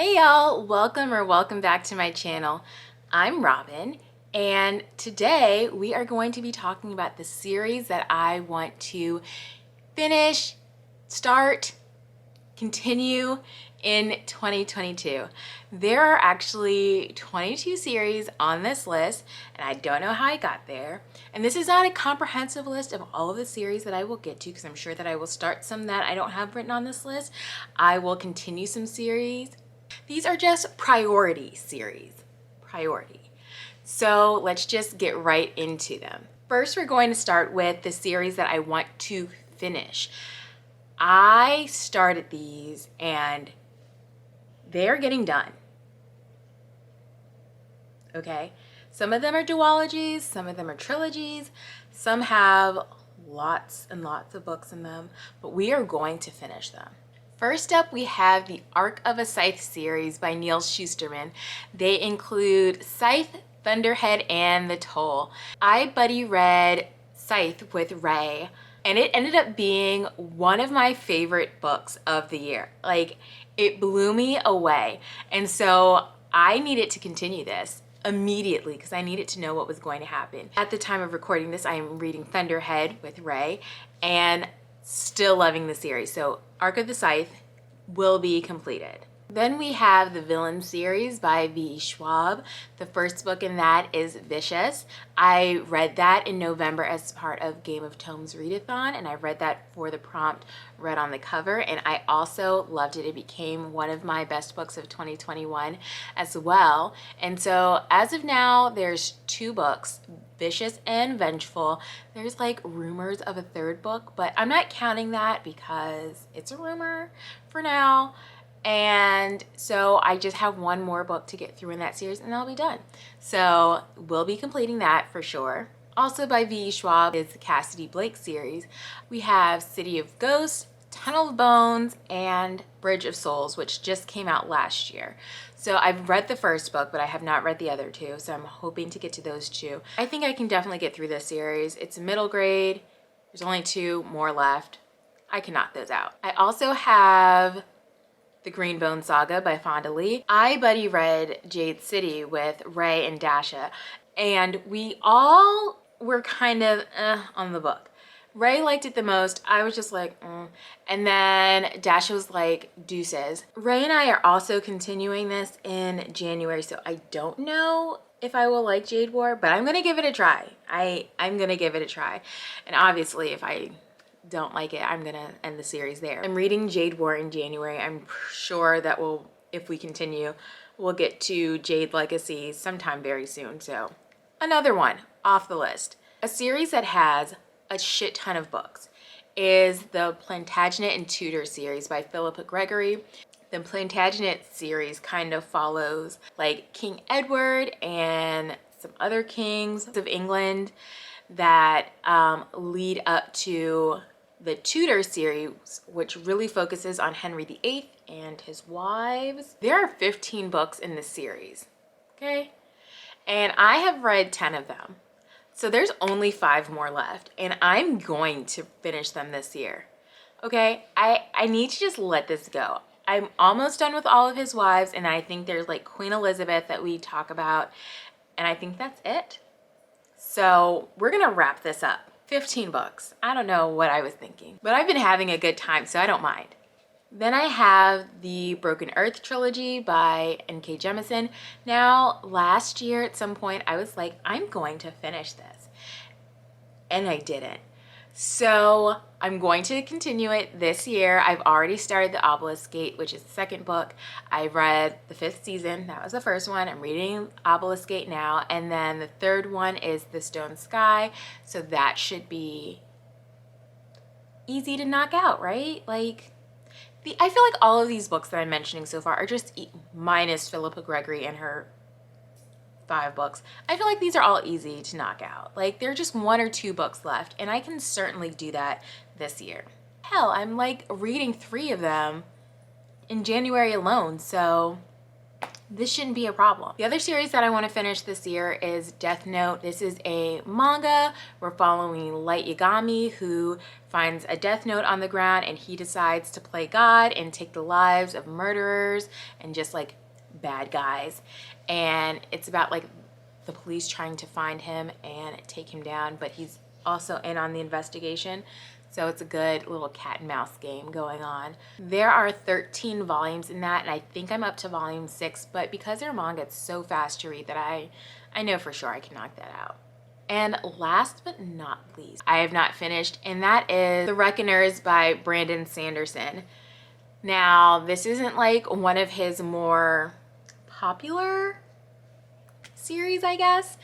Hey y'all, welcome back to my channel. I'm Robin, and today we are going to be talking about the series that I want to finish, start, continue in 2022. There are actually 22 series on this list, and I don't know how I got there. And this is not a comprehensive list of all of the series that I will get to, because I'm sure that I will start some that I don't have written on this list. I will continue some series. These are just priority series. Priority. So let's just get right into them. First, we're going to start with the series that I want to finish. I started these and they're getting done. Okay? Some of them are duologies, some of them are trilogies, some have lots and lots of books in them, but we are going to finish them. First up, we have the Arc of a Scythe series by Neil Shusterman. They include Scythe, Thunderhead, and The Toll. I buddy read Scythe with Ray, and it ended up being one of my favorite books of the year. Like, it blew me away. And so I needed to continue this immediately because I needed to know what was going to happen. At the time of recording this, I am reading Thunderhead with Ray and still loving the series. So Arc of the Scythe will be completed. Then we have the Villain series by V. Schwab. The first book in that is Vicious. I read that in November as part of Game of Tomes Readathon, and I read that for the prompt read on the cover, and I also loved it. It became one of my best books of 2021 as well. And so as of now, there's two books, Vicious and Vengeful. There's like rumors of a third book, but I'm not counting that because it's a rumor for now. And so I just have one more book to get through in that series and I'll be done. So we'll be completing that for sure. Also by V. Schwab is the Cassidy Blake series. We have City of Ghosts, Tunnel of Bones, and Bridge of Souls, which just came out last year. So I've read the first book, but I have not read the other two, so I'm hoping to get to those two. I think I can definitely get through this series. It's a middle grade. There's only two more left. I can knock those out. I also have The Greenbone Saga by Fonda Lee. I buddy read Jade City with Ray and Dasha, and we all were kind of on the book. Ray liked it the most. I was just like, And then Dasha was like, deuces. Ray and I are also continuing this in January, so I don't know if I will like Jade War, but I'm gonna give it a try. I'm gonna give it a try. And obviously if I don't like it, I'm gonna end the series there. I'm reading Jade War in January. I'm sure that if we continue, we'll get to Jade Legacy sometime very soon. So another one off the list. A series that has a shit ton of books is the Plantagenet and Tudor series by Philippa Gregory. The Plantagenet series kind of follows like King Edward and some other kings of England that lead up to the Tudor series, which really focuses on Henry VIII and his wives. There are 15 books in this series, okay? And I have read 10 of them. So there's only 5 more left, and I'm going to finish them this year, okay? I need to just let this go. I'm almost done with all of his wives, and I think there's like Queen Elizabeth that we talk about, and I think that's it. So we're gonna wrap this up. 15 books. I don't know what I was thinking, but I've been having a good time, so I don't mind. Then I have the Broken Earth trilogy by N.K. Jemisin. Now, last year at some point, I was like, I'm going to finish this. And I didn't. So I'm going to continue it this year. I've already started The Obelisk Gate, which is the second book. I read the 5th season. That was the first one. I'm reading Obelisk Gate now. And then the third one is The Stone Sky. So that should be easy to knock out, right? Like, I feel like all of these books that I'm mentioning so far are just minus Philippa Gregory and her 5 books. I feel like these are all easy to knock out. Like, there are just 1 or 2 books left, and I can certainly do that this year. Hell, I'm like reading 3 of them in January alone, so this shouldn't be a problem. The other series that I want to finish this year is Death Note. This is a manga. We're following Light Yagami, who finds a death note on the ground and he decides to play God and take the lives of murderers and just like bad guys. And it's about like the police trying to find him and take him down, but he's also in on the investigation. So it's a good little cat and mouse game going on. There are 13 volumes in that, and I think I'm up to volume 6, but because they're manga, it's so fast to read that I know for sure I can knock that out. And last but not least, I have not finished, and that is The Reckoners by Brandon Sanderson. Now, this isn't like one of his more popular series, I guess,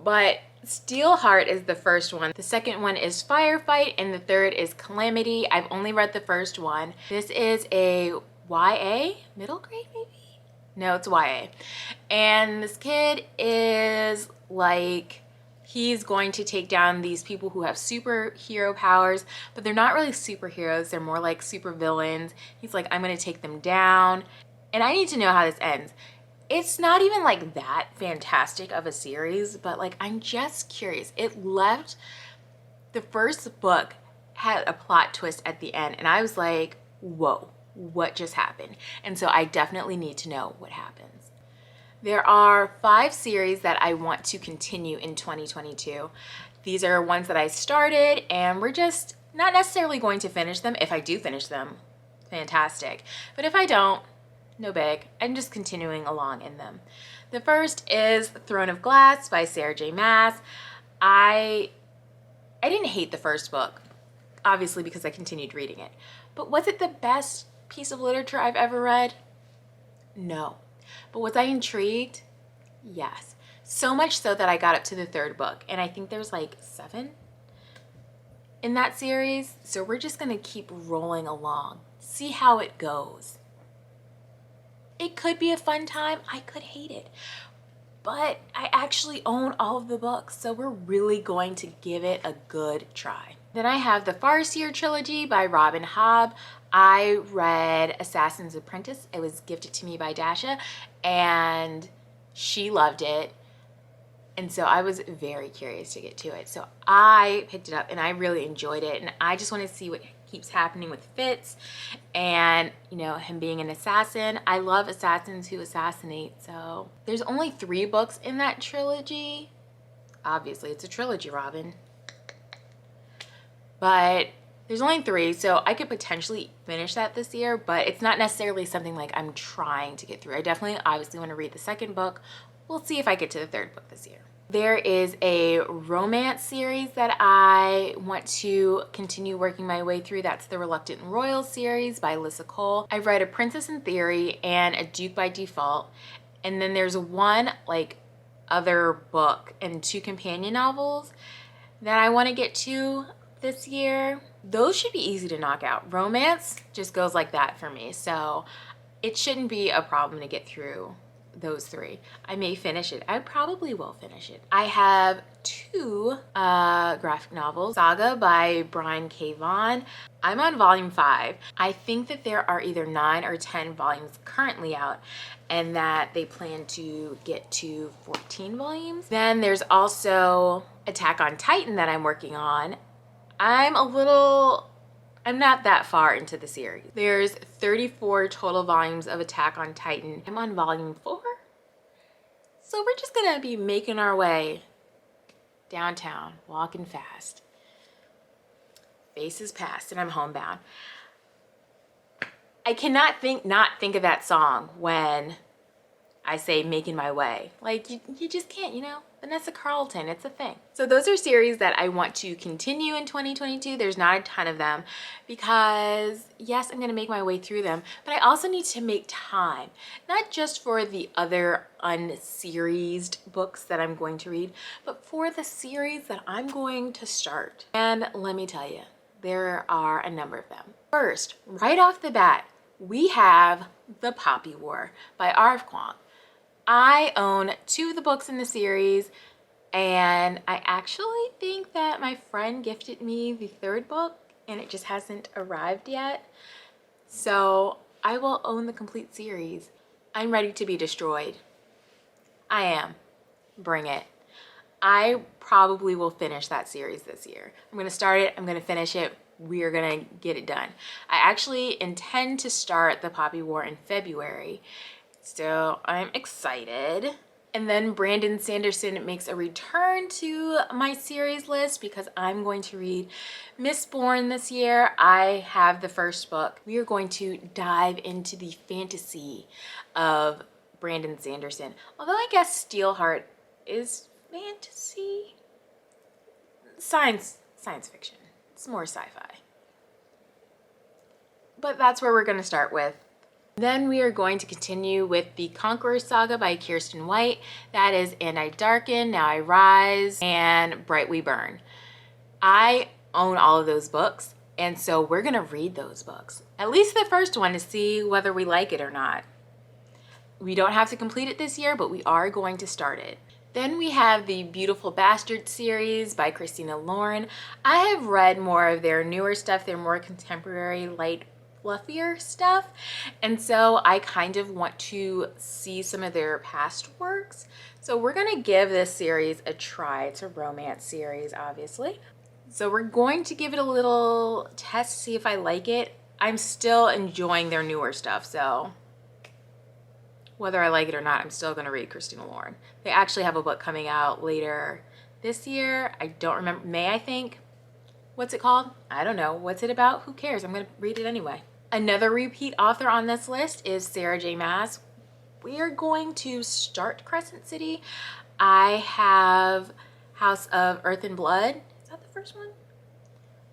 but Steelheart is the first one. The second one is Firefight, and the third is Calamity. I've only read the first one. This is a YA, middle grade maybe? No, it's YA. And this kid is like, he's going to take down these people who have superhero powers, but they're not really superheroes. They're more like supervillains. He's like, I'm gonna take them down. And I need to know how this ends. It's not even like that fantastic of a series, but like I'm just curious. It left, the first book had a plot twist at the end and I was like, whoa, what just happened? And so I definitely need to know what happens. There are 5 series that I want to continue in 2022. These are ones that I started and we're just not necessarily going to finish them. If I do finish them, fantastic. But if I don't, no big. I'm just continuing along in them. The first is Throne of Glass by Sarah J. Maas. I didn't hate the first book, obviously because I continued reading it. But was it the best piece of literature I've ever read? No. But was I intrigued? Yes. So much so that I got up to the 3rd book, and I think there's like 7 in that series. So we're just gonna keep rolling along, see how it goes. It could be a fun time. I could hate it. But I actually own all of the books, so we're really going to give it a good try. Then I have the Farseer trilogy by Robin Hobb. I read Assassin's Apprentice. It was gifted to me by Dasha, and she loved it. And so I was very curious to get to it. So I picked it up and I really enjoyed it. And I just want to see what keeps happening with Fitz and, you know, him being an assassin. I love assassins who assassinate. So there's only 3 books in that trilogy. Obviously, it's a trilogy, Robin. But there's only 3, so I could potentially finish that this year, but it's not necessarily something like I'm trying to get through. I definitely obviously want to read the 2nd book. We'll see if I get to the 3rd book this year. There is a romance series that I want to continue working my way through. That's the Reluctant Royal series by Alyssa Cole. I've read A Princess in Theory and A Duke by Default. And then there's one like other book and 2 companion novels that I want to get to this year. Those should be easy to knock out. Romance just goes like that for me. So it shouldn't be a problem to get through those 3. I may finish it. I probably will finish it. I have 2 graphic novels. Saga by Brian K. Vaughan. I'm on volume 5. I think that there are either 9 or 10 volumes currently out and that they plan to get to 14 volumes. Then there's also Attack on Titan that I'm working on. I'm not that far into the series. There's 34 total volumes of Attack on Titan. I'm on volume 4. So we're just gonna be making our way downtown, walking fast. Faces past and I'm homebound. I cannot not think of that song when I say making my way. Like you just can't, you know? Vanessa Carlton, it's a thing. So those are series that I want to continue in 2022. There's not a ton of them because yes, I'm gonna make my way through them, but I also need to make time, not just for the other unseriesed books that I'm going to read, but for the series that I'm going to start. And let me tell you, there are a number of them. First, right off the bat, we have The Poppy War by R.F. Kuang. I own 2 of the books in the series, and I actually think that my friend gifted me the 3rd book and it just hasn't arrived yet. So I will own the complete series. I'm ready to be destroyed. I am. Bring it. I probably will finish that series this year. I'm gonna start it, I'm gonna finish it, we are gonna get it done. I actually intend to start the Poppy War in February, so I'm excited. And then Brandon Sanderson makes a return to my series list because I'm going to read Mistborn this year. I have the first book. We are going to dive into the fantasy of Brandon Sanderson. Although I guess Steelheart is fantasy, science fiction. It's more sci-fi. But that's where we're going to start with. Then we are going to continue with the Conqueror Saga by Kirsten White. That is And I Darken, Now I Rise, and Bright We Burn. I own all of those books, and so we're going to read those books. At least the first one, to see whether we like it or not. We don't have to complete it this year, but we are going to start it. Then we have the Beautiful Bastard series by Christina Lauren. I have read more of their newer stuff, their more contemporary, light, fluffier stuff. And so I kind of want to see some of their past works. So we're gonna give this series a try. It's a romance series, obviously. So we're going to give it a little test to see if I like it. I'm still enjoying their newer stuff, so whether I like it or not, I'm still going to read Christina Lauren. They actually have a book coming out later this year. I don't remember, May, I think. What's it called? I don't know. What's it about? Who cares? I'm going to read it anyway. Another repeat author on this list is Sarah J. Maas. We are going to start Crescent City. I have House of Earth and Blood. Is that the first one?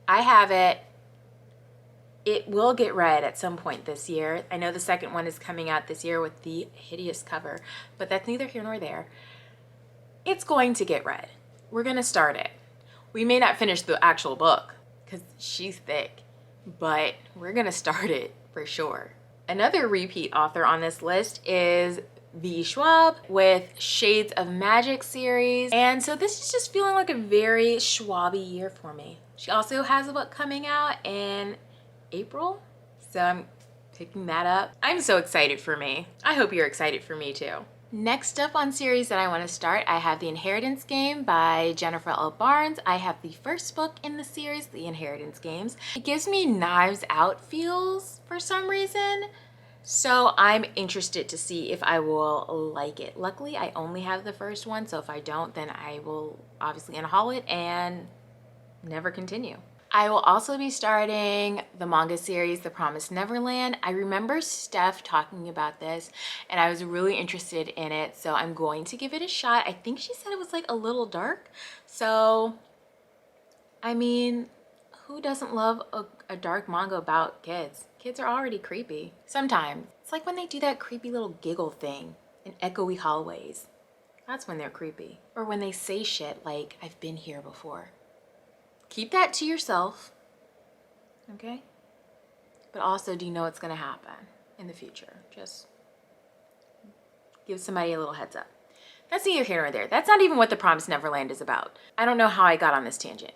I have it. It will get read at some point this year. I know the second one is coming out this year with the hideous cover, but that's neither here nor there. It's going to get read. We're going to start it. We may not finish the actual book because she's thick, but we're going to start it for sure. Another repeat author on this list is V. Schwab with Shades of Magic series. And so this is just feeling like a very Schwab-y year for me. She also has a book coming out in April, so I'm picking that up. I'm so excited for me. I hope you're excited for me too. Next up on series that I want to start, I have The Inheritance Game by Jennifer L. Barnes. I have the first book in the series, The Inheritance Games. It gives me Knives Out feels for some reason, so I'm interested to see if I will like it. Luckily, I only have the first one, so if I don't, then I will obviously unhaul it and never continue. I will also be starting the manga series, The Promised Neverland. I remember Steph talking about this and I was really interested in it, so I'm going to give it a shot. I think she said it was like a little dark. So, I mean, who doesn't love a dark manga about kids? Kids are already creepy. Sometimes. It's like when they do that creepy little giggle thing in echoey hallways. That's when they're creepy. Or when they say shit like, I've been here before. Keep that to yourself, okay? But also, do you know what's going to happen in the future? Just give somebody a little heads up. That's neither here nor there. That's not even what The Promised Neverland is about. I don't know how I got on this tangent,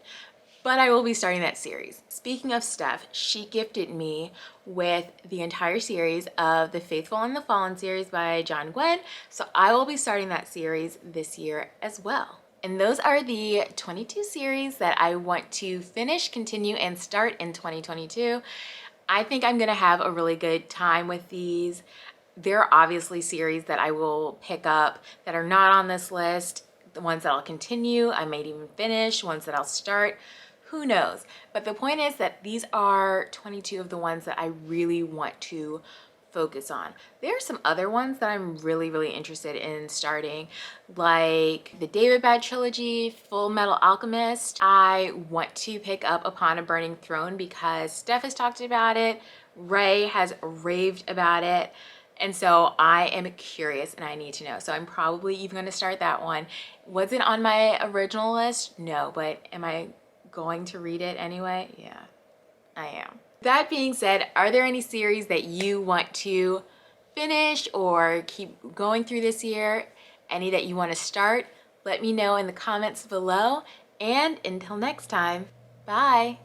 but I will be starting that series. Speaking of Steph, she gifted me with the entire series of the Faithful and the Fallen series by John Gwen, so I will be starting that series this year as well. And those are the 22 series that I want to finish, continue, and start in 2022. I think I'm gonna have a really good time with these. There are obviously series that I will pick up that are not on this list, the ones that I'll continue, I might even finish, ones that I'll start, who knows? But the point is that these are 22 of the ones that I really want to focus on. There are some other ones that I'm really interested in starting, like the David Bad trilogy, Full Metal Alchemist. I want to pick up Upon a Burning Throne because Steph has talked about it, Ray has raved about it, and so I am curious and I need to know. So I'm probably even going to start that one. Was it on my original list? No, but am I going to read it anyway? Yeah, I am. That being said, are there any series that you want to finish or keep going through this year? Any that you want to start? Let me know in the comments below. And until next time, bye.